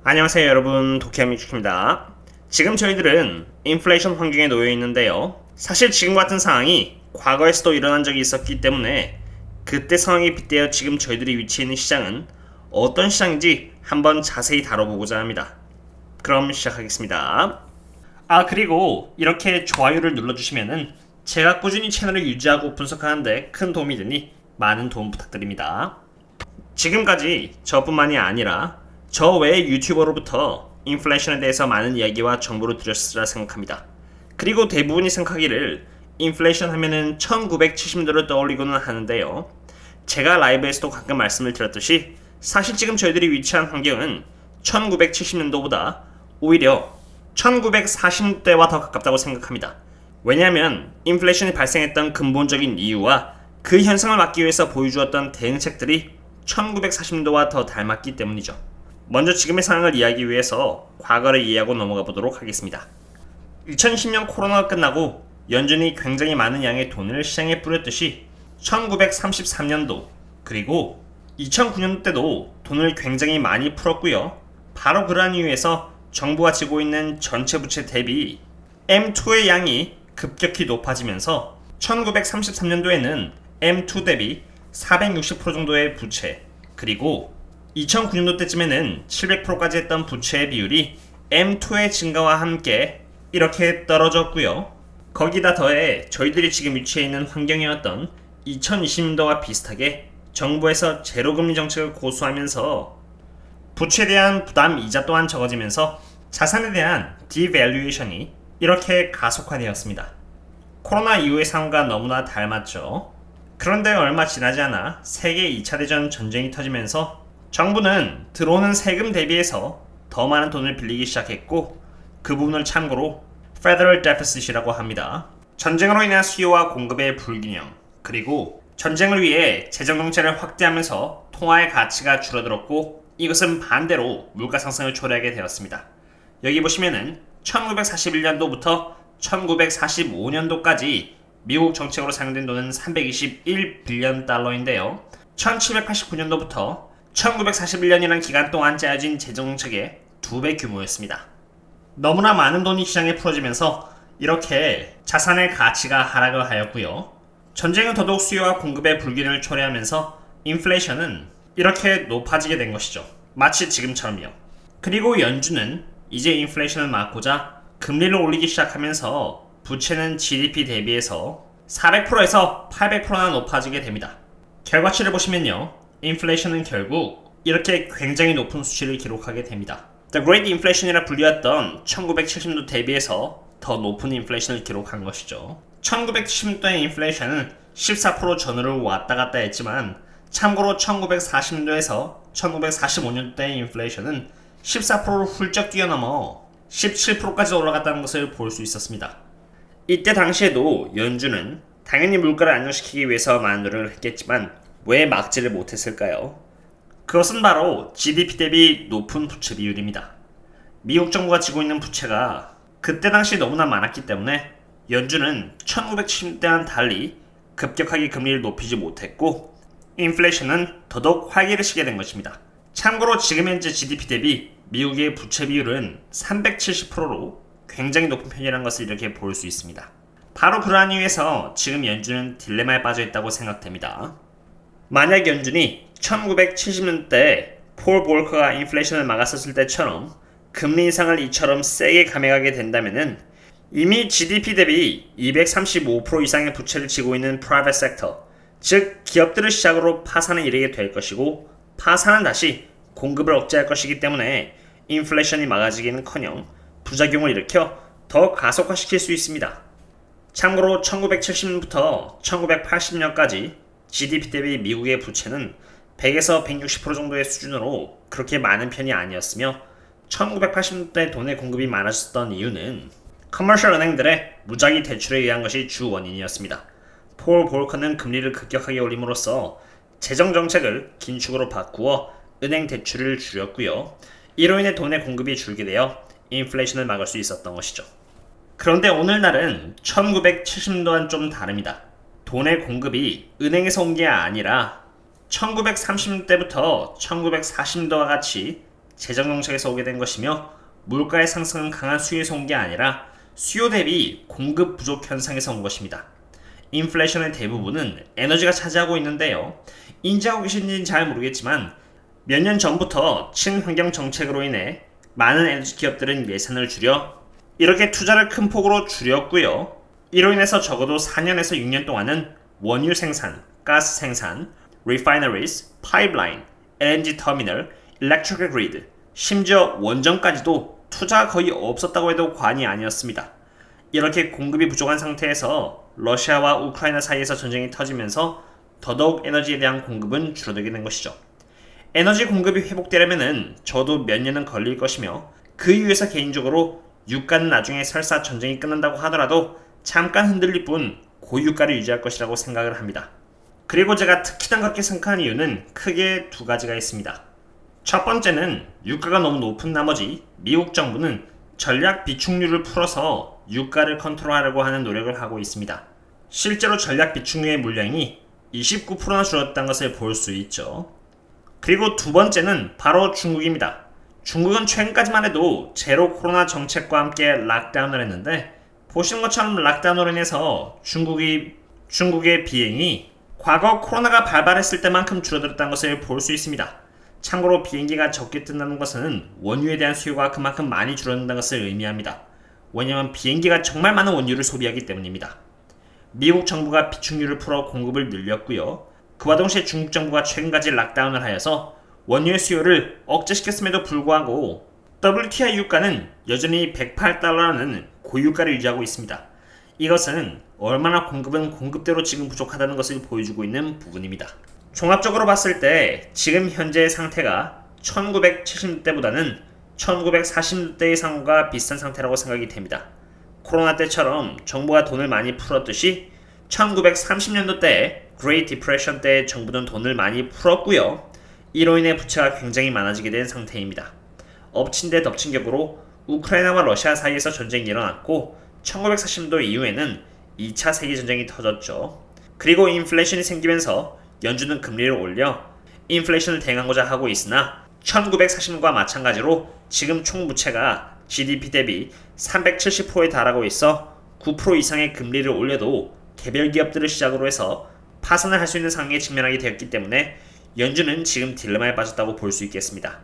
안녕하세요 여러분, 도쿄미축입니다. 지금 저희들은 인플레이션 환경에 놓여 있는데요. 사실 지금 같은 상황이 과거에서도 일어난 적이 있었기 때문에 그때 상황에 빗대어 지금 저희들이 위치해 있는 시장은 어떤 시장인지 한번 자세히 다뤄보고자 합니다. 그럼 시작하겠습니다. 그리고 이렇게 좋아요를 눌러주시면은 제가 꾸준히 채널을 유지하고 분석하는데 큰 도움이 되니 많은 도움 부탁드립니다. 지금까지 저뿐만이 아니라 저 외의 유튜버로부터 인플레이션에 대해서 많은 이야기와 정보를 드렸으리라 생각합니다. 그리고 대부분이 생각하기를 인플레이션 하면은 1970년도를 떠올리고는 하는데요. 제가 라이브에서도 가끔 말씀을 드렸듯이 사실 지금 저희들이 위치한 환경은 1970년도보다 오히려 1940년대와 더 가깝다고 생각합니다. 왜냐하면 인플레이션이 발생했던 근본적인 이유와 그 현상을 막기 위해서 보여주었던 대응책들이 1940년도와 더 닮았기 때문이죠. 먼저 지금의 상황을 이해하기 위해서 과거를 이해하고 넘어가 보도록 하겠습니다. 2010년 코로나가 끝나고 연준이 굉장히 많은 양의 돈을 시장에 뿌렸듯이 1933년도 그리고 2009년도 때도 돈을 굉장히 많이 풀었고요. 바로 그러한 이유에서 정부가 지고 있는 전체 부채 대비 M2의 양이 급격히 높아지면서 1933년도에는 M2 대비 460% 정도의 부채, 그리고 2009년도 때쯤에는 700%까지 했던 부채의 비율이 M2의 증가와 함께 이렇게 떨어졌고요. 거기다 더해 저희들이 지금 위치해 있는 환경이었던 2020년도와 비슷하게 정부에서 제로금리 정책을 고수하면서 부채에 대한 부담 이자 또한 적어지면서 자산에 대한 디밸류에이션이 이렇게 가속화되었습니다. 코로나 이후의 상황과 너무나 닮았죠. 그런데 얼마 지나지 않아 세계 2차 대전 전쟁이 터지면서 정부는 들어오는 세금 대비해서 더 많은 돈을 빌리기 시작했고, 그 부분을 참고로 Federal Deficit이라고 합니다. 전쟁으로 인한 수요와 공급의 불균형, 그리고 전쟁을 위해 재정 정책을 확대하면서 통화의 가치가 줄어들었고, 이것은 반대로 물가 상승을 초래하게 되었습니다. 여기 보시면은 1941년도부터 1945년도까지 미국 정책으로 사용된 돈은 321빌리언 달러인데요. 1789년도부터 1941년이라는 기간 동안 짜여진 재정정책의 2배 규모였습니다. 너무나 많은 돈이 시장에 풀어지면서 이렇게 자산의 가치가 하락을 하였고요. 전쟁은 더더욱 수요와 공급의 불균형을 초래하면서 인플레이션은 이렇게 높아지게 된 것이죠. 마치 지금처럼요. 그리고 연준은 이제 인플레이션을 막고자 금리를 올리기 시작하면서 부채는 GDP 대비해서 400%에서 800%나 높아지게 됩니다. 결과치를 보시면요. 인플레이션은 결국 이렇게 굉장히 높은 수치를 기록하게 됩니다. The Great Inflation이라 불리웠던 1970년도 대비해서 더 높은 인플레이션을 기록한 것이죠. 1970년도의 인플레이션은 14% 전후를 왔다 갔다 했지만 참고로 1940년도에서 1945년도의 인플레이션은 14%를 훌쩍 뛰어넘어 17%까지 올라갔다는 것을 볼 수 있었습니다. 이때 당시에도 연준은 당연히 물가를 안정시키기 위해서 많은 노력을 했겠지만 왜 막지를 못했을까요? 그것은 바로 GDP 대비 높은 부채 비율입니다. 미국 정부가 지고 있는 부채가 그때 당시 너무나 많았기 때문에 연준은 1970년대와는 달리 급격하게 금리를 높이지 못했고 인플레이션은 더더욱 활기를 시게 된 것입니다. 참고로 지금 현재 GDP 대비 미국의 부채 비율은 370%로 굉장히 높은 편이라는 것을 이렇게 볼 수 있습니다. 바로 그러한 이유에서 지금 연준은 딜레마에 빠져 있다고 생각됩니다. 만약 연준이 1970년대 폴 볼커가 인플레이션을 막았었을 때처럼 금리 인상을 이처럼 세게 감행하게 된다면은 이미 GDP 대비 235% 이상의 부채를 지고 있는 프라이빗 섹터, 즉 기업들을 시작으로 파산에 이르게 될 것이고 파산은 다시 공급을 억제할 것이기 때문에 인플레이션이 막아지기는커녕 부작용을 일으켜 더 가속화시킬 수 있습니다. 참고로 1970년부터 1980년까지 GDP 대비 미국의 부채는 100에서 160% 정도의 수준으로 그렇게 많은 편이 아니었으며 1980년대 돈의 공급이 많아졌던 이유는 커머셜 은행들의 무작위 대출에 의한 것이 주 원인이었습니다. 폴 볼커는 금리를 급격하게 올림으로써 재정 정책을 긴축으로 바꾸어 은행 대출을 줄였고요. 이로 인해 돈의 공급이 줄게 되어 인플레이션을 막을 수 있었던 것이죠. 그런데 오늘날은 1970년도와는 좀 다릅니다. 돈의 공급이 은행에서 온 게 아니라 1930년대부터 1940년대와 같이 재정 정책에서 오게 된 것이며 물가의 상승은 강한 수요에서 온 게 아니라 수요 대비 공급 부족 현상에서 온 것입니다. 인플레이션의 대부분은 에너지가 차지하고 있는데요. 인지하고 계신지는 잘 모르겠지만 몇 년 전부터 친환경 정책으로 인해 많은 에너지 기업들은 예산을 줄여 이렇게 투자를 큰 폭으로 줄였고요. 이로 인해서 적어도 4년에서 6년 동안은 원유 생산, 가스 생산, refineries, 파이프라인, LNG 터미널, electrical grid, 심지어 원전까지도 투자가 거의 없었다고 해도 과언이 아니었습니다. 이렇게 공급이 부족한 상태에서 러시아와 우크라이나 사이에서 전쟁이 터지면서 더더욱 에너지에 대한 공급은 줄어들게 된 것이죠. 에너지 공급이 회복되려면 저도 몇 년은 걸릴 것이며 그 이유에서 개인적으로 유가는 나중에 설사 전쟁이 끝난다고 하더라도 잠깐 흔들릴 뿐 고유가를 유지할 것이라고 생각을 합니다. 그리고 제가 특히나 그렇게 생각하는 이유는 크게 두 가지가 있습니다. 첫 번째는 유가가 너무 높은 나머지 미국 정부는 전략 비축률을 풀어서 유가를 컨트롤하려고 하는 노력을 하고 있습니다. 실제로 전략 비축률의 물량이 29%나 줄었다는 것을 볼 수 있죠. 그리고 두 번째는 바로 중국입니다. 중국은 최근까지만 해도 제로 코로나 정책과 함께 락다운을 했는데 보시는 것처럼 락다운으로 인해서 중국의 비행이 과거 코로나가 발발했을 때만큼 줄어들었다는 것을 볼 수 있습니다. 참고로 비행기가 적게 뜬다는 것은 원유에 대한 수요가 그만큼 많이 줄어든다는 것을 의미합니다. 왜냐하면 비행기가 정말 많은 원유를 소비하기 때문입니다. 미국 정부가 비축률을 풀어 공급을 늘렸고요. 그와 동시에 중국 정부가 최근까지 락다운을 하여서 원유의 수요를 억제시켰음에도 불구하고 WTI 유가는 여전히 108달러라는 고유가를 유지하고 있습니다. 이것은 얼마나 공급은 공급대로 지금 부족하다는 것을 보여주고 있는 부분입니다. 종합적으로 봤을 때 지금 현재의 상태가 1970년대보다는 1940년대의 상황과 비슷한 상태라고 생각이 됩니다. 코로나 때처럼 정부가 돈을 많이 풀었듯이 1930년도 때 Great Depression 때 정부는 돈을 많이 풀었고요. 이로 인해 부채가 굉장히 많아지게 된 상태입니다. 엎친 데 덮친 격으로 우크라이나와 러시아 사이에서 전쟁이 일어났고 1940년도 이후에는 2차 세계전쟁이 터졌죠. 그리고 인플레이션이 생기면서 연준은 금리를 올려 인플레이션을 대응하고자 하고 있으나 1940년과 마찬가지로 지금 총부채가 GDP 대비 370%에 달하고 있어 9% 이상의 금리를 올려도 개별 기업들을 시작으로 해서 파산을 할 수 있는 상황에 직면하게 되었기 때문에 연준은 지금 딜레마에 빠졌다고 볼 수 있겠습니다.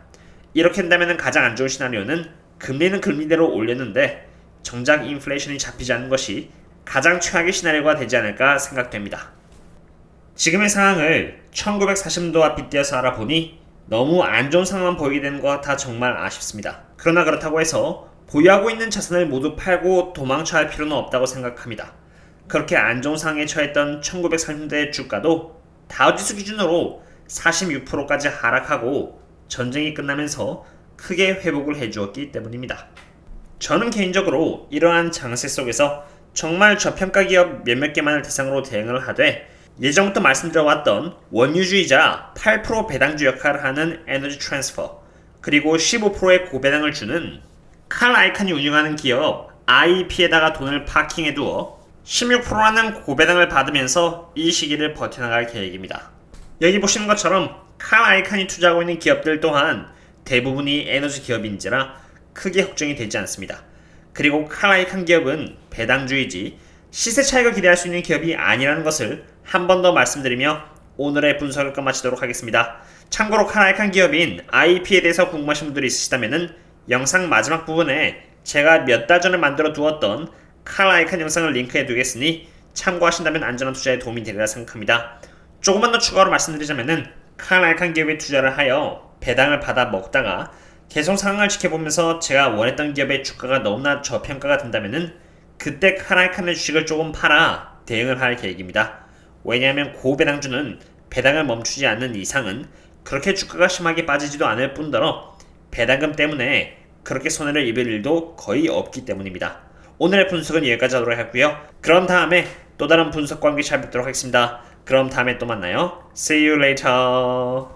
이렇게 된다면 가장 안 좋은 시나리오는 금리는 금리대로 올렸는데 정작 인플레이션이 잡히지 않는 것이 가장 최악의 시나리오가 되지 않을까 생각됩니다. 지금의 상황을 1940년도와 빗대어서 알아보니 너무 안 좋은 상황만 보이게 되는 것 같아 정말 아쉽습니다. 그러나 그렇다고 해서 보유하고 있는 자산을 모두 팔고 도망쳐야 할 필요는 없다고 생각합니다. 그렇게 안 좋은 상황에 처했던 1940년대 주가도 다우지수 기준으로 46%까지 하락하고 전쟁이 끝나면서 크게 회복을 해주었기 때문입니다. 저는 개인적으로 이러한 장세 속에서 정말 저평가 기업 몇몇 개만을 대상으로 대응을 하되 예전부터 말씀드려왔던 원유주의자 8% 배당주 역할을 하는 에너지 트랜스퍼 그리고 15%의 고배당을 주는 칼 아이칸이 운영하는 기업 IEP에다가 돈을 파킹해두어 16%라는 고배당을 받으면서 이 시기를 버텨나갈 계획입니다. 여기 보시는 것처럼 칼 아이칸이 투자하고 있는 기업들 또한 대부분이 에너지 기업인지라 크게 걱정이 되지 않습니다. 그리고 칼 아이칸 기업은 배당주이지 시세 차익을 기대할 수 있는 기업이 아니라는 것을 한 번 더 말씀드리며 오늘의 분석을 끝마치도록 하겠습니다. 참고로 칼 아이칸 기업인 IEP에 대해서 궁금하신 분들이 있으시다면 영상 마지막 부분에 제가 몇 달 전에 만들어 두었던 칼 아이칸 영상을 링크해 두겠으니 참고하신다면 안전한 투자에 도움이 되리라 생각합니다. 조금만 더 추가로 말씀드리자면 칼 아이칸 기업에 투자를 하여 배당을 받아 먹다가 계속 상황을 지켜보면서 제가 원했던 기업의 주가가 너무나 저평가가 된다면 그때 칼 아이칸의 주식을 조금 팔아 대응을 할 계획입니다. 왜냐하면 고배당주는 배당을 멈추지 않는 이상은 그렇게 주가가 심하게 빠지지도 않을 뿐더러 배당금 때문에 그렇게 손해를 입을 일도 거의 없기 때문입니다. 오늘의 분석은 여기까지 하도록 하고요. 그럼 다음에 또 다른 분석과 함께 찾아뵙도록 하겠습니다. 그럼 다음에 또 만나요. See you later.